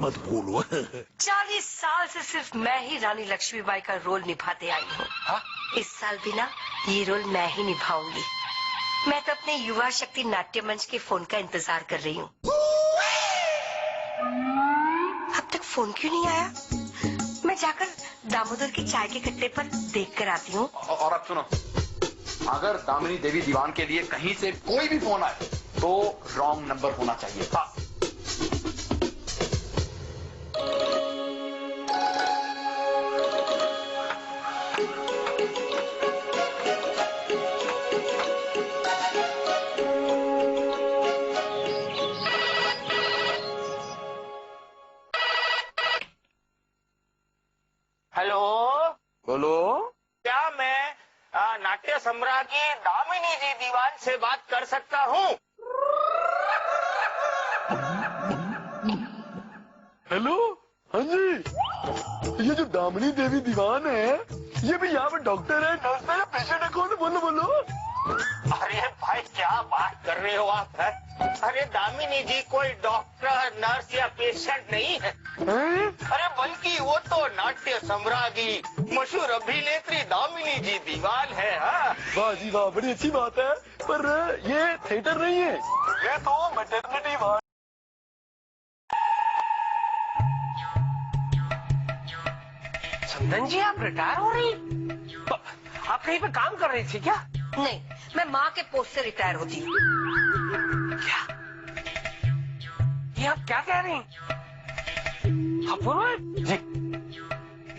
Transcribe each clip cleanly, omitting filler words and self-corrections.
मत बोलो। 40 साल से सिर्फ मैं ही रानी लक्ष्मीबाई का रोल निभाते आई हूँ। इस साल भी ना ये रोल मैं ही निभाऊंगी। मैं तो अपने युवा शक्ति नाट्य मंच के फोन का इंतजार कर रही हूँ। अब तक फोन क्यों नहीं आया? मैं जाकर दामोदर की चाय के कट्टे पर देख कर आती हूँ। और अब सुनो, अगर दामिनी देवी दीवान के लिए कहीं से कोई भी फोन आए तो रॉन्ग नंबर होना चाहिए। हाँ। हेलो, बोलो। क्या मैं नाट्य सम्राज्ञी दामिनी जी दीवान से बात कर सकता हूँ? हेलो, हाँ जी, ये जो दामिनी देवी दीवान है, ये भी यहाँ पे डॉक्टर है, नर्स है या पेशेंट है? कौन है? बोलो बोलो। अरे भाई क्या बात कर रहे हो आप? है? अरे दामिनी जी कोई डॉक्टर, नर्स या पेशेंट नहीं है। अरे बल्कि वो तो नाट्य सम्राज्ञी मशहूर अभिनेत्री दामिनी जी दीवान है। हाँ? वाह जी वाह, बड़ी अच्छी बात है, पर ये थिएटर नहीं है, ये तो मैटरनिटी वार्ड। चंदन जी आप रिटायर हो रही? आप कहीं पे काम कर रही थी क्या? नहीं, मैं माँ के पोस्ट से रिटायर होती हूँ। क्या? ये आप क्या कह रही हैं? आप बोलो जी।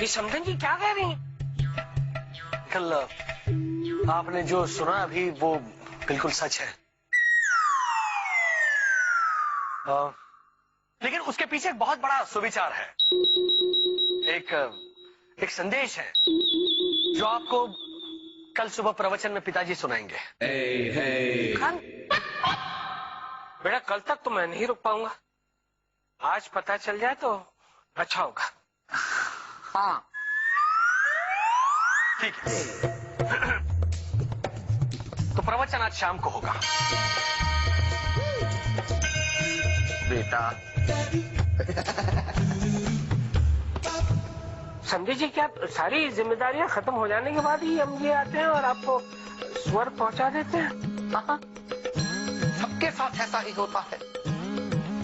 ये समझन जी क्या कह रही हैं? कल आपने जो सुना अभी वो बिल्कुल सच है। लेकिन उसके पीछे एक बहुत बड़ा सुविचार है, एक संदेश है जो आपको कल सुबह प्रवचन में पिताजी सुनाएंगे। कल? बेटा कल तक तो मैं नहीं रुक पाऊंगा, आज पता चल जाए तो अच्छा होगा। हाँ ठीक है, तो प्रवचन आज शाम को होगा। बेटा समझे जी, क्या सारी जिम्मेदारियां खत्म हो जाने के बाद ही हम ये आते हैं और आपको स्वर्ग पहुंचा देते हैं? सबके साथ ऐसा ही होता है।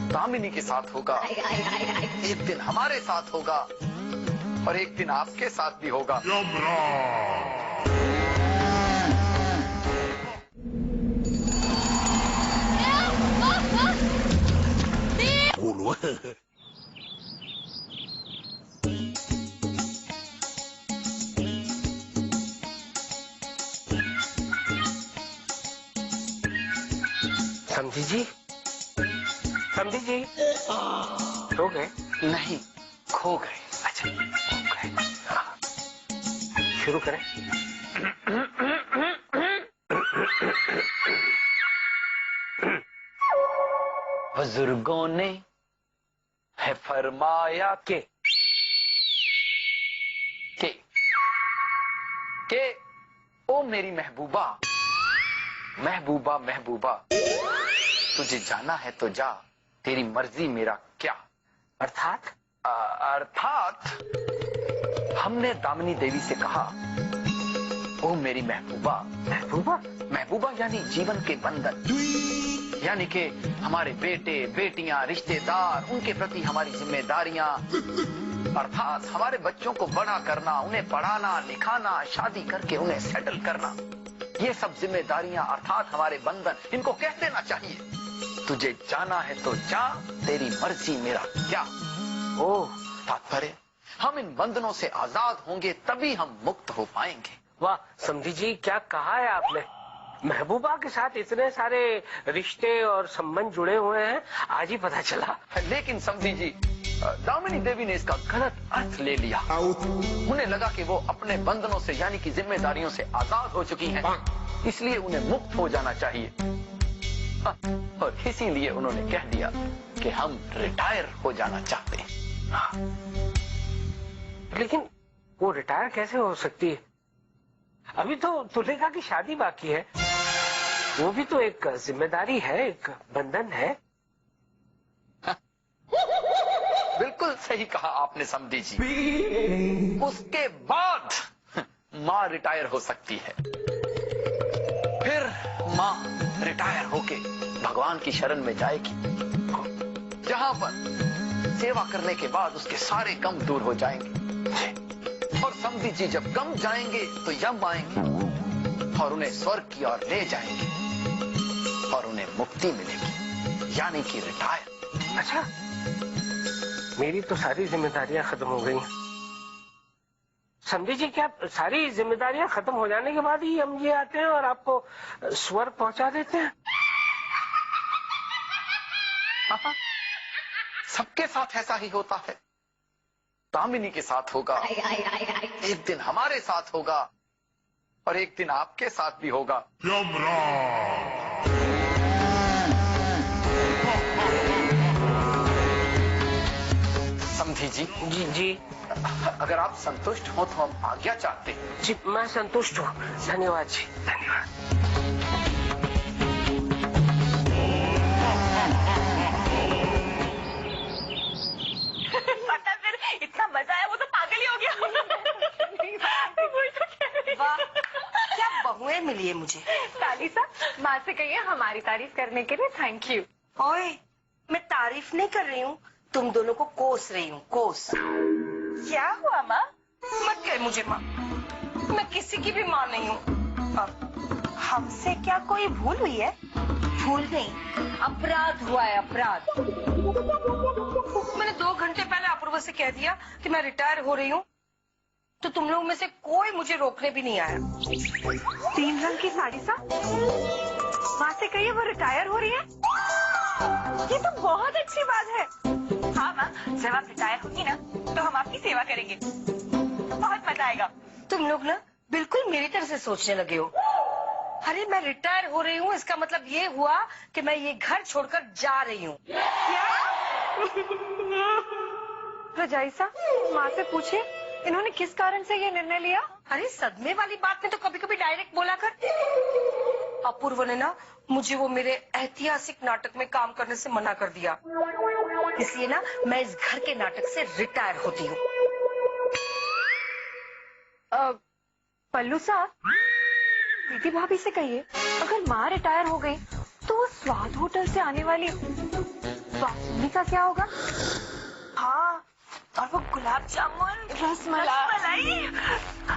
दामिनी के साथ होगा, एक दिन हमारे साथ होगा और एक दिन आपके साथ भी होगा। बोलो। समझी जी, समझी जी सो गए? नहीं, खो गए। अच्छा खो गए। हाँ। शुरू करें। बुजुर्गों ने है फरमाया के ओ मेरी महबूबा, महबूबा महबूबा, तुझे जाना है तो जा, तेरी मर्जी मेरा क्या। अर्थात हमने दामिनी देवी से कहा, ओ मेरी महबूबा। महबूबा? महबूबा यानी जीवन के बंधन, यानी कि हमारे बेटे बेटियां, रिश्तेदार, उनके प्रति हमारी जिम्मेदारियां, अर्थात हमारे बच्चों को बड़ा करना, उन्हें पढ़ाना लिखाना, शादी करके उन्हें सेटल करना, ये सब जिम्मेदारियां अर्थात हमारे बंधन, इनको कह देना चाहिए तुझे जाना है तो जा, तेरी मर्जी मेरा क्या। ओह, तात्पर्य हम इन बंधनों से आजाद होंगे तभी हम मुक्त हो पाएंगे। वाह समझी जी, क्या कहा है आपने। महबूबा के साथ इतने सारे रिश्ते और संबंध जुड़े हुए हैं, आज ही पता चला। लेकिन समझी जी, दामिनी देवी ने इसका गलत अर्थ ले लिया। उन्हें लगा कि वो अपने बंधनों से यानी कि जिम्मेदारियों से आजाद हो चुकी हैं, इसलिए उन्हें मुक्त हो जाना चाहिए। और इसीलिए उन्होंने कह दिया कि हम रिटायर हो जाना चाहते हैं। लेकिन वो रिटायर कैसे हो सकती है? अभी तो तुलिका की शादी बाकी है, वो भी तो एक जिम्मेदारी है, एक बंधन है। बिल्कुल सही कहा आपने समधी जी। उसके बाद माँ रिटायर हो सकती है, फिर माँ रिटायर होके भगवान की शरण में जाएगी, जहां पर सेवा करने के बाद उसके सारे गम दूर हो जाएंगे। और समधी जी जब गम जाएंगे तो यम आएंगे और उन्हें स्वर्ग की ओर ले जाएंगे और उन्हें मुक्ति मिलेगी, यानी कि रिटायर। अच्छा, मेरी तो सारी जिम्मेदारियां खत्म हो गई। समझी जी, क्या सारी जिम्मेदारियां खत्म हो जाने के बाद ही हम ये आते हैं और आपको स्वर्ग पहुंचा देते हैं? सबके साथ ऐसा ही होता है। दामिनी के साथ होगा, एक दिन हमारे साथ होगा और एक दिन आपके साथ भी होगा। समधी जी, जी अगर आप संतुष्ट हो तो हम आज्ञा चाहते हैं। जी, मैं संतुष्ट हूँ। धन्यवाद जी, धन्यवाद। इतना मजा आया, वो तो पागल ही हो गया। वाह, क्या बहुएं मिली है मुझे। सालिसा, माँ से कहिए हमारी तारीफ करने के लिए थैंक यू। ओए, मैं तारीफ नहीं कर रही हूँ, तुम दोनों को कोस रही हूँ, कोस। क्या हुआ माँ? मत कह मुझे माँ, मैं किसी की भी माँ नहीं हूँ। हमसे क्या कोई भूल हुई है? भूल नहीं, अपराध हुआ है, अपराध। मैंने 2 घंटे पहले अपूर्वा से कह दिया कि मैं रिटायर हो रही हूँ, तो तुम लोग में से कोई मुझे रोकने भी नहीं आया। 3 रंग की साड़ी सा, माँ से कहिए वो रिटायर हो रही है। ये तो बहुत अच्छी बात है। हाँ माँ, जब आप रिटायर होगी ना तो हम आपकी सेवा करेंगे, बहुत मजा आएगा। तुम लोग ना बिल्कुल मेरी तरह से सोचने लगे हो। अरे मैं रिटायर हो रही हूँ, इसका मतलब ये हुआ कि मैं ये घर छोड़कर जा रही हूँ। रजाई सा, माँ से पूछिए इन्होंने किस कारण से ये निर्णय लिया। अरे सदमे वाली बात में तो कभी कभी डायरेक्ट बोला कर। अपूर्व ने ना मुझे वो मेरे ऐतिहासिक नाटक में काम करने से मना कर दिया, इसलिए ना मैं इस घर के नाटक से रिटायर होती हूँ। पल्लू साहब, दीदी भाभी से कहिए अगर माँ रिटायर हो गई तो वो स्वाद होटल से आने वाली स्वामी का क्या होगा। हाँ, और वो गुलाब जामुन, रसमलाई।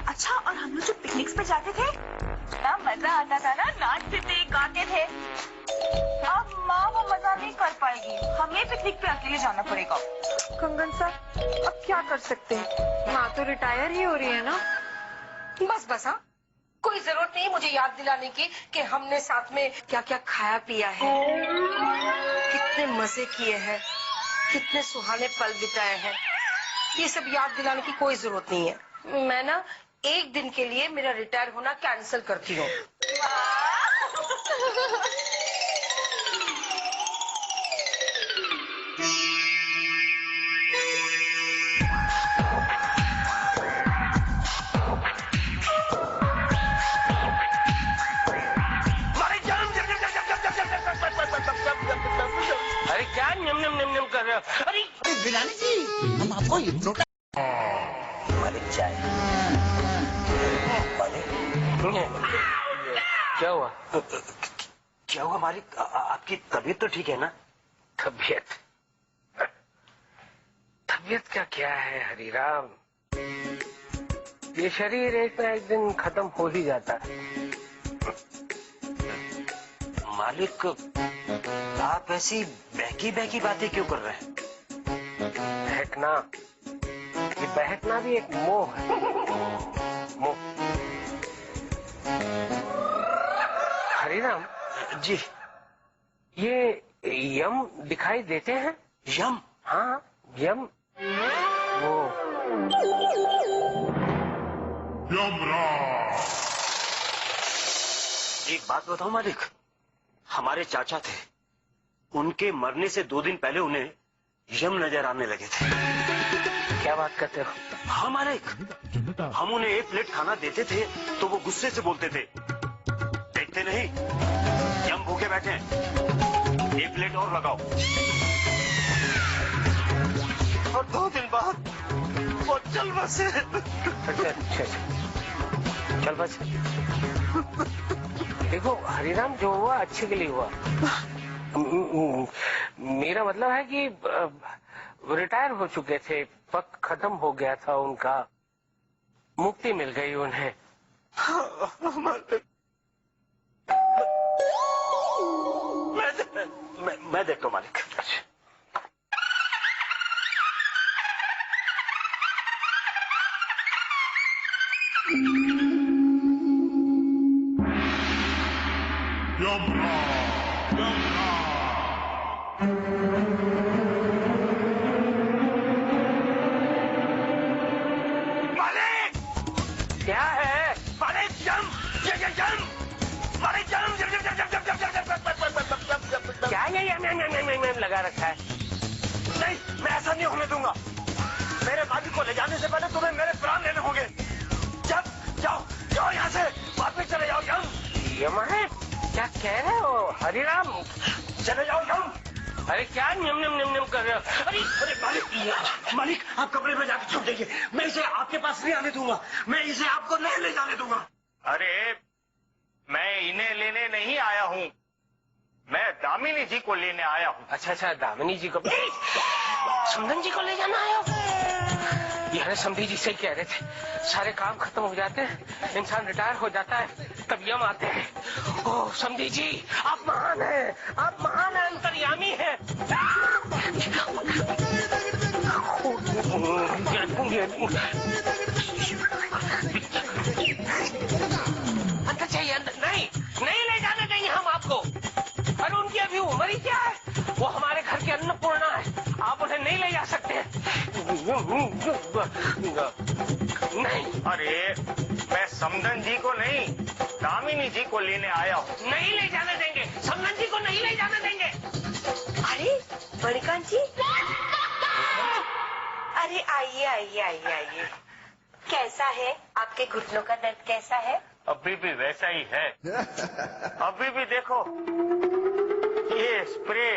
अच्छा, और हम लोग जो पिकनिक्स पे जाते थे ना, मजा आता था ना, नाचते थे, गाते थे। अब माँ वो मजा नहीं कर पाएगी, हमें पिकनिक पे अकेले जाना पड़ेगा। कंगन साहब, अब क्या कर सकते हैं, माँ तो रिटायर ही हो रही है ना। बस बस, हाँ, कोई जरूरत नहीं मुझे याद दिलाने की कि हमने साथ में क्या क्या खाया पिया है, कितने मजे किए हैं, कितने सुहाने पल बिताए हैं। ये सब याद दिलाने की कोई जरूरत नहीं है। मैं ना एक दिन के लिए मेरा रिटायर होना कैंसिल करती हूँ। अरे क्या निम निम निम निम कर रहे हो? अरे गिलानी जी, हम आपको हिप्नोटाइज मालिक चाय। क्या हुआ? क्या हुआ मालिक? आपकी तबीयत तो ठीक है ना? तबीयत का क्या है हरिराम, ये शरीर एक ना एक दिन खत्म हो ही जाता है। मालिक, आप ऐसी बहकी बहकी बातें क्यों कर रहे हैं? बहकना, ये बहकना भी एक मोह है, मोह। हरिराम जी, ये यम दिखाई देते हैं? यम? हाँ, यम, वो एक बात बताओ मालिक, हमारे चाचा थे, उनके मरने से 2 दिन पहले उन्हें यम नजर आने लगे थे। क्या बात करते हो? हाँ मालिक, हम उन्हें 1 प्लेट खाना देते थे तो वो गुस्से से बोलते थे, देखते नहीं यम भूखे बैठे हैं, 1 प्लेट और लगाओ। और 2 दिन बाद वो चल बसे। अच्छा, चल बस। देखो हरिराम, जो हुआ अच्छे के लिए हुआ। मेरा मतलब है कि रिटायर हो चुके थे, वक्त खत्म हो गया था उनका, मुक्ति मिल गई उन्हें। मैं देखता हूँ मालिक। मालिक क्या है? मालिक जम मालिक जम क्या ये लगा रखा है? नहीं, मैं ऐसा नहीं होने दूंगा। मेरे मालिक को ले जाने से पहले तुम्हें मेरे प्राण लेने होंगे। जब जाओ यहाँ से, वापस चले जाओ। यम है? क्या कह रहे हो हरिराम? चले जाओ यम। अरे क्या निम कर रहे हो? अरे मालिक आप कमरे में जाकर छुप जाइए। मैं इसे आपके पास नहीं आने दूंगा। मैं इसे आपको नहीं ले जाने दूंगा। अरे मैं इन्हें लेने नहीं आया हूँ, मैं दामिनी जी को लेने आया हूँ। अच्छा, दामिनी जी को, समधन जी को ले जाना आया हो? यार समधी जी से कह रहे थे, सारे काम खत्म हो जाते हैं, इंसान रिटायर हो जाता है, तब यम आते हैं। ओह समधी जी, आप महान हैं, आप महान हैं, अंतर्यामी हैं। अंदर चाहिए, अंदर नहीं ले जाने देंगे हम आपको। अरे उनकी अभी उम्र ही क्या है, वो हमारे घर के अन्नपूर्णा है, आप उन्हें नहीं ले जा सकते। नहीं, अरे मैं समधन जी को नहीं, दामिनी जी को लेने आया हूँ। नहीं ले जाने देंगे, समधन जी को नहीं ले जाने देंगे। अरे मणिकांत जी, अरे आइए। कैसा है आपके घुटनों का दर्द, कैसा है? अभी भी वैसा ही है। अभी भी देखो, ये स्प्रे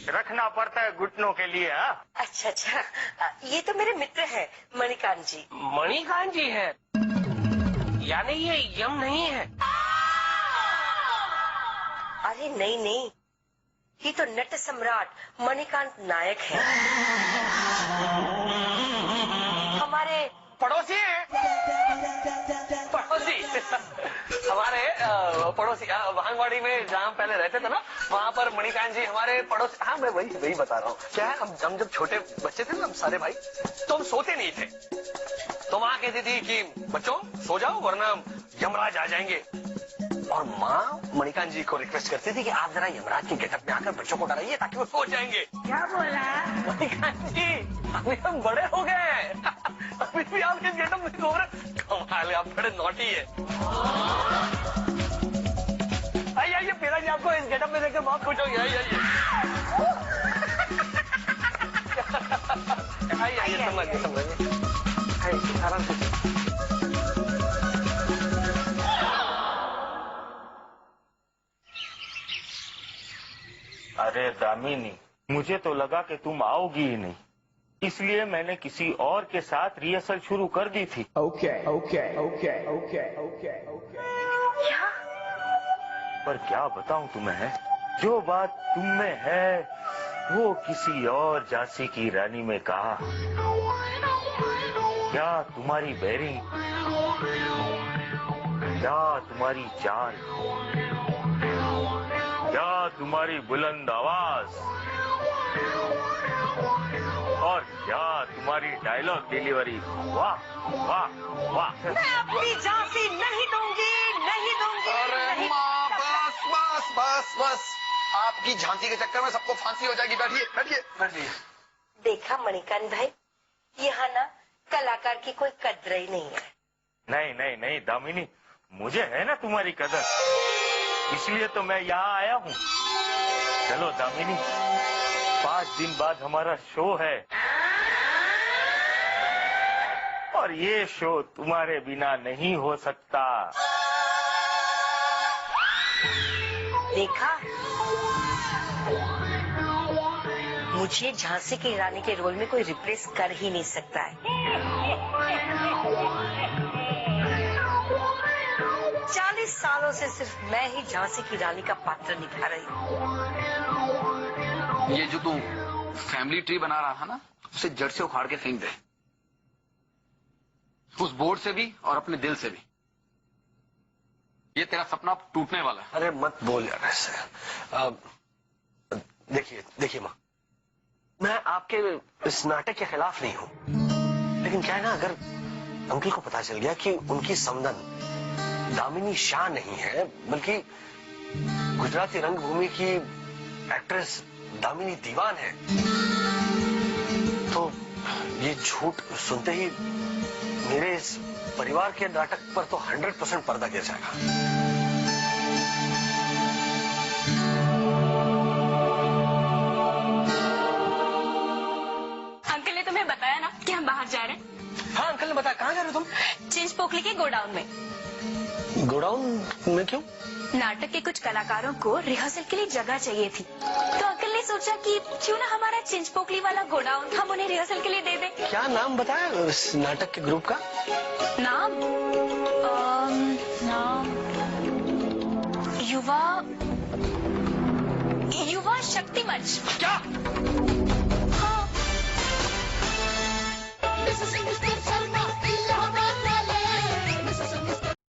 रखना पड़ता है घुटनों के लिए। हाँ अच्छा, ये तो मेरे मित्र हैं मणिकांत जी। मणिकांत जी है, यानी ये यम नहीं है? अरे नहीं, ये तो नट सम्राट मणिकांत नायक है, हमारे पड़ोसी हैं। हमारे पड़ोसी भांगवाड़ी में जहाँ पहले रहते थे ना, वहाँ पर मणिकांत जी हमारे पड़ोसी। हाँ मैं वही बता रहा हूँ। क्या है, हम जब छोटे बच्चे थे ना, हम सारे भाई, तो हम सोते नहीं थे, तो माँ कहती थी कि बच्चों सो जाओ वरना यमराज आ जाएंगे। और माँ मणिकांत जी को रिक्वेस्ट करती थी कि आप जरा यमराज के गेटअप में आकर बच्चों को डराइए ताकि वो सो जाएंगे। क्या बोला मणिकांत जी, अभी हम बड़े हो गए हैं, अभी भी आप इस गेटअप में घूम रहे। कमाल है, आप बड़े नॉटी है। आइए पीरा जी, आपको इस गेटअप में देखकर बहुत खुश हो गया। आइए समझिए आराम से। अरे दामिनी, मुझे तो लगा कि तुम आओगी ही नहीं, इसलिए मैंने किसी और के साथ रिहर्सल शुरू कर दी थी। Okay. क्या? पर क्या बताऊं तुम्हें, जो बात तुम में है वो किसी और झांसी की रानी में कहा। क्या तुम्हारी बैरिंग, क्या तुम्हारी चाल, क्या तुम्हारी बुलंद आवाज, और क्या तुम्हारी डायलॉग डिलीवरी। वाह वाह वाह। मैं अपनी झांसी नहीं दूंगी। अरे माँ, बस आपकी झांसी के चक्कर में सबको फांसी हो जाएगी। बैठिए। देखा मणिकांत भाई, यहाँ ना कलाकार की कोई कदर ही नहीं है। नहीं दामिनी, मुझे है ना तुम्हारी कदर, इसलिए तो मैं यहाँ आया हूँ। चलो दामिनी, 5 दिन बाद हमारा शो है, और ये शो तुम्हारे बिना नहीं हो सकता। देखा, मुझे झांसी की रानी के रोल में कोई रिप्लेस कर ही नहीं सकता है। 40 सालों से सिर्फ मैं ही झांसी की रानी का पात्र निभा रही हूँ। ये जो तू फैमिली ट्री बना रहा था ना, उसे जड़ से उखाड़ के फेंक दे, उस बोर्ड से भी और अपने दिल से भी। ये तेरा सपना टूटने वाला है। अरे मत बोल यार ऐसे। देखिए माँ, मैं आपके इस नाटक के खिलाफ नहीं हूं, लेकिन क्या है ना, अगर अंकल को पता चल गया कि उनकी समधन दामिनी शाह नहीं है बल्कि गुजराती रंगभूमि की एक्ट्रेस दामिनी दीवान है, तो ये झूठ सुनते ही मेरे इस परिवार के नाटक पर तो 100% पर्दा गिर जाएगा। अंकल ने तुम्हें बताया ना कि हम बाहर जा रहे हैं? हाँ अंकल ने बताया। कहाँ जा रहे हो तुम? चिंचपोकली के गोडाउन में। गोडाउन में क्यों? नाटक के कुछ कलाकारों को रिहर्सल के लिए जगह चाहिए थी, तो अंकल ने सोचा कि क्यों ना हमारा चिंचपोकली वाला गोडाउन हम उन्हें रिहर्सल के लिए दे दें। क्या नाम बताया इस नाटक के ग्रुप का? नाम युवा शक्ति मंच। क्या? हाँ।